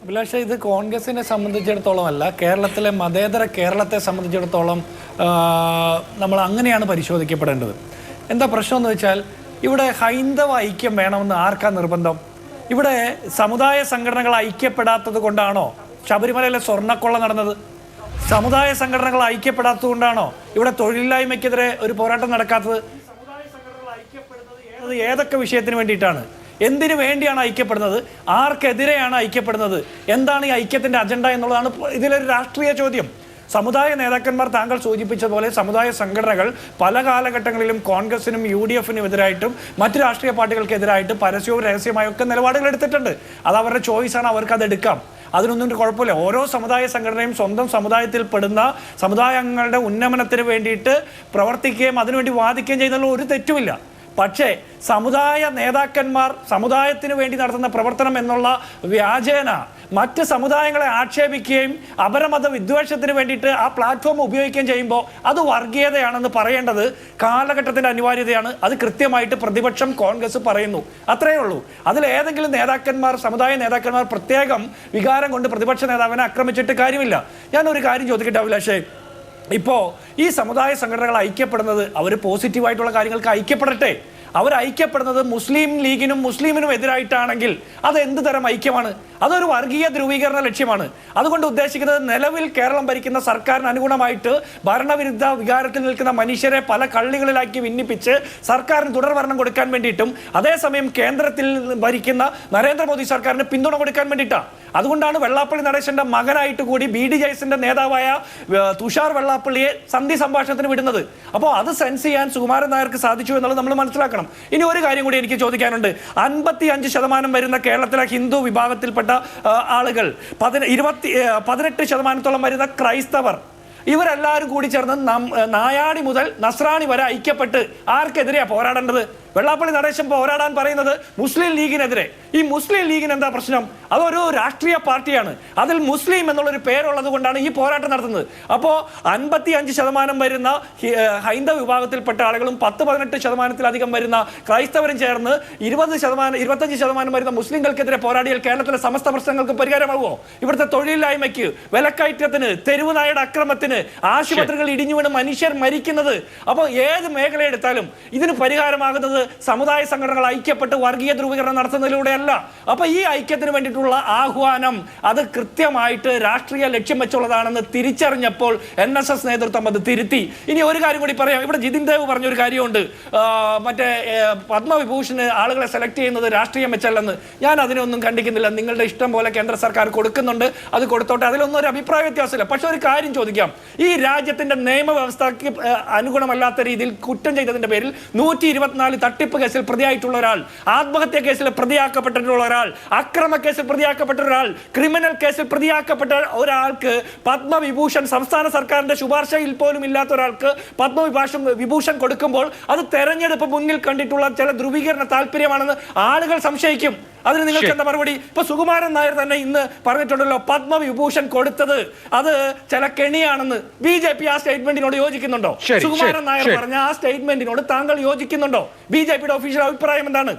അഭിലാഷ, ഇത് കോൺഗ്രസിനെ സംബന്ധിച്ചിടത്തോളം അല്ല, കേരളത്തിലെ മതേതര കേരളത്തെ സംബന്ധിച്ചിടത്തോളം നമ്മൾ അങ്ങനെയാണ് പരിശോധിക്കപ്പെടേണ്ടത്. എന്താ പ്രശ്നം എന്ന് വെച്ചാൽ, ഇവിടെ ഹൈന്ദവ ഐക്യം വേണമെന്ന് ആർക്കാ നിർബന്ധം? ഇവിടെ സമുദായ സംഘടനകൾ ഐക്യപ്പെടാത്തത് കൊണ്ടാണോ ശബരിമലയിലെ സ്വർണ്ണക്കൊള്ള നടന്നത്? സമുദായ സംഘടനകൾ ഐക്യപ്പെടാത്തത് കൊണ്ടാണോ ഇവിടെ തൊഴിലില്ലായ്മയ്ക്കെതിരെ ഒരു പോരാട്ടം നടക്കാത്തത്? സമുദായ സംഘടനകൾ ഐക്യപ്പെടുന്നത് ഏതൊക്കെ വിഷയത്തിന് വേണ്ടിയിട്ടാണ്? എന്തിനു വേണ്ടിയാണ് ഐക്യപ്പെടുന്നത്? ആർക്കെതിരെയാണ് ഐക്യപ്പെടുന്നത്? എന്താണ് ഈ ഐക്യത്തിന്റെ അജണ്ട എന്നുള്ളതാണ് ഇതിലൊരു രാഷ്ട്രീയ ചോദ്യം. സമുദായ നേതാക്കന്മാർ താങ്കൾ സൂചിപ്പിച്ച പോലെ സമുദായ സംഘടനകൾ പല കാലഘട്ടങ്ങളിലും കോൺഗ്രസിനും UDF-നും എതിരായിട്ടും മറ്റു രാഷ്ട്രീയ പാർട്ടികൾക്കെതിരായിട്ട് പരസ്യവും രഹസ്യമായും ഒക്കെ നിലപാടുകൾ എടുത്തിട്ടുണ്ട്. അത് അവരുടെ ചോയ്സാണ്, അവർക്ക് അത് എടുക്കാം. അതിനൊന്നും കുഴപ്പമില്ല. ഓരോ സമുദായ സംഘടനയും സ്വന്തം സമുദായത്തിൽ പെടുന്ന സമുദായങ്ങളുടെ ഉന്നമനത്തിന് വേണ്ടിയിട്ട് പ്രവർത്തിക്കുകയും അതിനുവേണ്ടി വാദിക്കുകയും ചെയ്യുന്നതിൽ ഒരു തെറ്റുമില്ല. പക്ഷേ സമുദായ നേതാക്കന്മാർ സമുദായത്തിന് വേണ്ടി നടത്തുന്ന പ്രവർത്തനം എന്നുള്ള വ്യാജേന മറ്റ് സമുദായങ്ങളെ ആക്ഷേപിക്കുകയും അപരമത വിദ്വേഷത്തിന് വേണ്ടിയിട്ട് ആ പ്ലാറ്റ്ഫോം ഉപയോഗിക്കുകയും ചെയ്യുമ്പോൾ അത് വർഗീയതയാണെന്ന് പറയേണ്ടത് കാലഘട്ടത്തിൻ്റെ അനിവാര്യതയാണ്. അത് കൃത്യമായിട്ട് പ്രതിപക്ഷം കോൺഗ്രസ് പറയുന്നു. അത്രയേ ഉള്ളൂ. അതിൽ ഏതെങ്കിലും നേതാക്കന്മാർ, സമുദായ നേതാക്കന്മാർ പ്രത്യേകം വികാരം കൊണ്ട് പ്രതിപക്ഷ നേതാവിനെ ആക്രമിച്ചിട്ട് കാര്യമില്ല. ഞാനൊരു കാര്യം ചോദിക്കട്ടെ അഭിലാഷേ, ഇപ്പോൾ ഈ സമുദായ സംഘടനകൾ ഐക്യപ്പെടുന്നത് അവർ പോസിറ്റീവായിട്ടുള്ള കാര്യങ്ങൾക്ക് ഐക്യപ്പെടട്ടെ. അവർ ഐക്യപ്പെടുന്നത് മുസ്ലിം ലീഗിനും മുസ്ലിമിനും എതിരായിട്ടാണെങ്കിൽ അത് എന്ത് തരം ഐക്യമാണ്? അതൊരു വർഗീയ ധ്രുവീകരണ ലക്ഷ്യമാണ്. അതുകൊണ്ട് ഉദ്ദേശിക്കുന്നത് നിലവിൽ കേരളം ഭരിക്കുന്ന സർക്കാരിന് അനുകൂലമായിട്ട് ഭരണവിരുദ്ധ വികാരത്തിൽ നിൽക്കുന്ന മനുഷ്യരെ പല കള്ളികളിലാക്കി ഭിന്നിപ്പിച്ച് സർക്കാരിന് തുടർഭരണം കൊടുക്കാൻ വേണ്ടിയിട്ടും അതേസമയം കേന്ദ്രത്തിൽ ഭരിക്കുന്ന നരേന്ദ്രമോദി സർക്കാരിന് പിന്തുണ കൊടുക്കാൻ വേണ്ടിയിട്ടാണ്. അതുകൊണ്ടാണ് വെള്ളാപ്പള്ളി നടേശന്റെ മകനായിട്ട് കൂടി BDJS-ന്റെ നേതാവായ തുഷാർ വെള്ളാപ്പള്ളിയെ സന്ധി സംഭാഷണത്തിന് വിടുന്നത്. അപ്പോൾ അത് സെൻസ് ചെയ്യാൻ സുകുമാരൻ നായർക്ക് സാധിച്ചു എന്നുള്ളത് നമ്മൾ മനസ്സിലാക്കണം. ഇനി ഒരു കാര്യം കൂടി എനിക്ക് ചോദിക്കാനുണ്ട്. 55% വരുന്ന കേരളത്തിലെ ഹിന്ദു വിഭാഗത്തിൽപ്പെട്ട ആളുകൾ, 18% വരുന്ന ക്രൈസ്തവർ, ഇവരെല്ലാവരും കൂടി ചേർന്ന് നായാടി മുതൽ നസ്രാണി വരെ ഐക്യപ്പെട്ട് ആർക്കെതിരെയാ പോരാടേണ്ടത്? വെള്ളാപ്പള്ളി നടേശൻ പോരാടാൻ പറയുന്നത് മുസ്ലിം ലീഗിനെതിരെ. ഈ മുസ്ലിം ലീഗിന് എന്താ പ്രശ്നം? അതൊരു രാഷ്ട്രീയ പാർട്ടിയാണ്. അതിൽ മുസ്ലിം എന്നുള്ളൊരു പേരുള്ളത് കൊണ്ടാണ് ഈ പോരാട്ടം നടത്തുന്നത്. അപ്പോൾ 55% വരുന്ന ഹൈന്ദവ വിഭാഗത്തിൽപ്പെട്ട ആളുകളും 10-18% വരുന്ന ക്രൈസ്തവരും ചേർന്ന് 25% വരുന്ന മുസ്ലിങ്ങൾക്കെതിരെ പോരാടിയാൽ കേരളത്തിലെ സമസ്ത പ്രശ്നങ്ങൾക്ക് പരിഹാരമാകുമോ? ഇവിടുത്തെ തൊഴിലില്ലായ്മയ്ക്ക്, വിലക്കയറ്റത്തിന്, തെരുവ് നായയുടെ അക്രമത്തിന്, ആശുപത്രികൾ ഇടിഞ്ഞു വീണ് മനുഷ്യർ മരിക്കുന്നത്, അപ്പോൾ ഏത് മേഖല എടുത്താലും ഇതിന് പരിഹാരമാകുന്നത് സമുദായ സംഘടനകൾ ഐക്യപ്പെട്ട് വർഗീയ ധ്രുവീകരണം നടത്തുന്നതിലൂടെയല്ല. അപ്പൊ ഈ ഐക്യത്തിന് വേണ്ടിയിട്ടുള്ള ആഹ്വാനം അത് കൃത്യമായിട്ട് രാഷ്ട്രീയ ലക്ഷ്യം വെച്ചുള്ളതാണെന്ന് തിരിച്ചറിഞ്ഞപ്പോൾ NSS നേതൃത്വം അത് തിരുത്തി. ഇനി ഒരു കാര്യം കൂടി പറയാം. ഇവിടെ ജിതിൻ ദേവ് പറഞ്ഞൊരു കാര്യമുണ്ട്, മറ്റേ പത്മവിഭൂഷണ് ആളുകളെ സെലക്ട് ചെയ്യുന്നത് രാഷ്ട്രീയം വെച്ചല്ലെന്ന്. ഞാൻ അതിനൊന്നും കണ്ടിക്കുന്നില്ല. നിങ്ങളുടെ ഇഷ്ടം പോലെ കേന്ദ്ര സർക്കാർ കൊടുക്കുന്നുണ്ട്, അത് കൊടുത്തോട്ടെ, അതിലൊന്നും ഒരു അഭിപ്രായ വ്യത്യാസമില്ല. പക്ഷെ ഒരു കാര്യം ചോദിക്കാം. ഈ രാജ്യത്തിന്റെ നിയമവ്യവസ്ഥയ്ക്ക് അനുഗുണമല്ലാത്ത രീതിയിൽ കുറ്റം ചെയ്തതിന്റെ പേരിൽ 124 തട്ടിപ്പ് കേസിൽ പ്രതിയായിട്ടുള്ള ഒരാൾ, ആത്മഹത്യ കേസിൽ പ്രതിയാക്കപ്പെട്ടിട്ടുള്ള ഒരാൾ, അക്രമ കേസിൽ പ്രതിയാക്കപ്പെട്ട ഒരാൾ, ക്രിമിനൽ കേസിൽ പ്രതിയാക്കപ്പെട്ട ഒരാൾക്ക് പത്മവിഭൂഷൺ സംസ്ഥാന സർക്കാരിന്റെ ശുപാർശയിൽ പോലും ഇല്ലാത്ത ഒരാൾക്ക് പത്മവിഭൂഷൺ കൊടുക്കുമ്പോൾ അത് തെരഞ്ഞെടുപ്പ് മുന്നിൽ കണ്ടിട്ടുള്ള ചില ധ്രുവീകരണ താല്പര്യമാണെന്ന് ആളുകൾ സംശയിക്കും. അതിന് നിങ്ങൾക്ക് എന്താ മറുപടി? ഇപ്പൊ സുകുമാരൻ നായർ തന്നെ ഇന്ന് പറഞ്ഞിട്ടുണ്ടല്ലോ, പത്മവിഭൂഷൺ കൊടുത്തത് അത് ചില കെണിയാണെന്ന്. BJP ആ സ്റ്റേറ്റ്മെന്റിനോട് യോജിക്കുന്നുണ്ടോ? സുകുമാരൻ നായർ പറഞ്ഞ ആ സ്റ്റേറ്റ്മെന്റിനോട് താങ്കൾ യോജിക്കുന്നുണ്ടോ? BJP-യുടെ ഒഫീഷ്യൽ അഭിപ്രായം എന്താണ്?